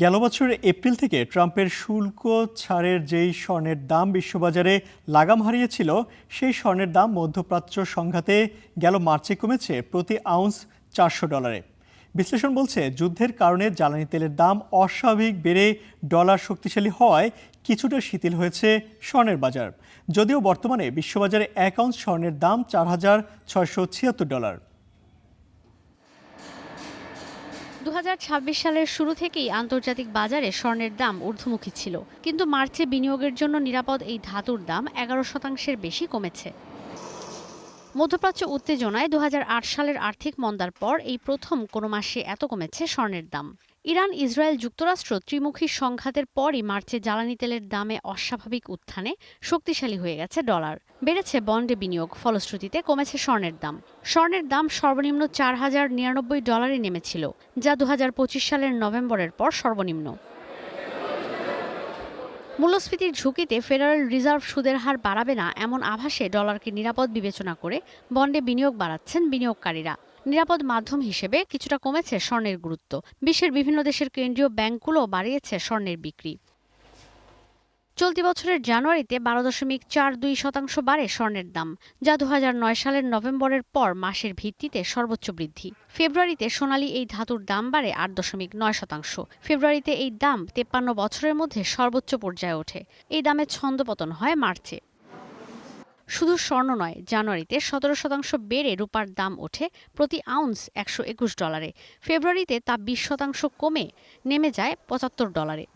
গেল বছরের এপ্রিল থেকে ট্রাম্পের শুল্ক ছাড়ের যেই স্বর্ণের দাম বিশ্ববাজারে লাগাম হারিয়েছিল, সেই স্বর্ণের দাম মধ্যপ্রাচ্য সংঘাতে গেল মার্চে কমেছে প্রতি আউন্স $400। বিশ্লেষণ বলছে, যুদ্ধের কারণে জ্বালানি তেলের দাম অস্বাভাবিক বেড়ে ডলার শক্তিশালী হওয়ায় কিছুটা শিথিল হয়েছে স্বর্ণের বাজার। যদিও বর্তমানে বিশ্ববাজারে 1 আউন্স স্বর্ণের দাম $4,676। 2026 সালের শুরু থেকেই আন্তর্জাতিক বাজারে স্বর্ণের দাম ঊর্ধ্বমুখী ছিল, কিন্তু মার্চে বিনিয়োগের জন্য নিরাপদ এই ধাতুর দাম 11% বেশি কমেছে। মধ্যপ্রাচ্য উত্তেজনায় 2008 সালের আর্থিক মন্দার পর এই প্রথম কোনো মাসে এত কমেছে স্বর্ণের দাম। ইরান, ইসরায়েল, যুক্তরাষ্ট্র ত্রিমুখী সংঘাতের পরই মার্চে জ্বালানি তেলের দামে অস্বাভাবিক উত্থানে শক্তিশালী হয়ে গেছে ডলার। বেড়েছে বন্ডে বিনিয়োগ, ফলশ্রুতিতে কমেছে স্বর্ণের দাম। স্বর্ণের দাম সর্বনিম্ন $4,099 নেমেছিল, যা 2025 সালের নভেম্বরের পর সর্বনিম্ন। মূল্যস্ফীতির ঝুঁকিতে ফেডারেল রিজার্ভ সুদের হার বাড়াবে না এমন আভাসে ডলারকে নিরাপদ বিবেচনা করে বন্ডে বিনিয়োগ বাড়াচ্ছেন বিনিয়োগকারীরা। নিরাপদ মাধ্যম হিসেবে কিছুটা কমেছে স্বর্ণের গুরুত্ব। বিশ্বের বিভিন্ন দেশের কেন্দ্রীয় ব্যাংকগুলোও বাড়িয়েছে স্বর্ণের বিক্রি। চলতি বছরের জানুয়ারিতে 12.42% বাড়ে স্বর্ণের দাম, যা 2009 সালের নভেম্বরের পর মাসের ভিত্তিতে সর্বোচ্চ বৃদ্ধি। ফেব্রুয়ারিতে সোনালী এই ধাতুর দাম বাড়ে 8.9%। ফেব্রুয়ারিতে এই দাম 53 বছরের মধ্যে সর্বোচ্চ পর্যায়ে ওঠে। এই দামে ছন্দপতন হয় মার্চে। শুধু স্বর্ণ নয়, জানুয়ারিতে 17% বেড়ে রূপার দাম ওঠে প্রতি আউন্স $121। ফেব্রুয়ারিতে তা 20% কমে নেমে যায় $75।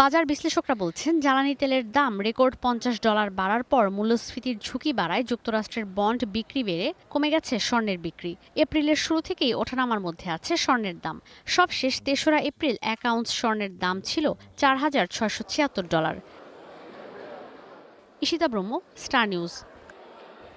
বাজার বিশ্লেষকরা বলছেন, জ্বালানি তেলের দাম রেকর্ড $50 বাড়ার পর মূল্যস্ফীতির ঝুঁকি বাড়ায় যুক্তরাষ্ট্রের বন্ড বিক্রি বেড়ে কমে গেছে স্বর্ণের বিক্রি। এপ্রিলের শুরু থেকেই ওঠানামার মধ্যে আছে স্বর্ণের দাম। সবশেষ 3রা এপ্রিল 1 আউন্স স্বর্ণের দাম ছিল $4,676। ঈশিতা ব্রহ্ম, স্টার নিউজ।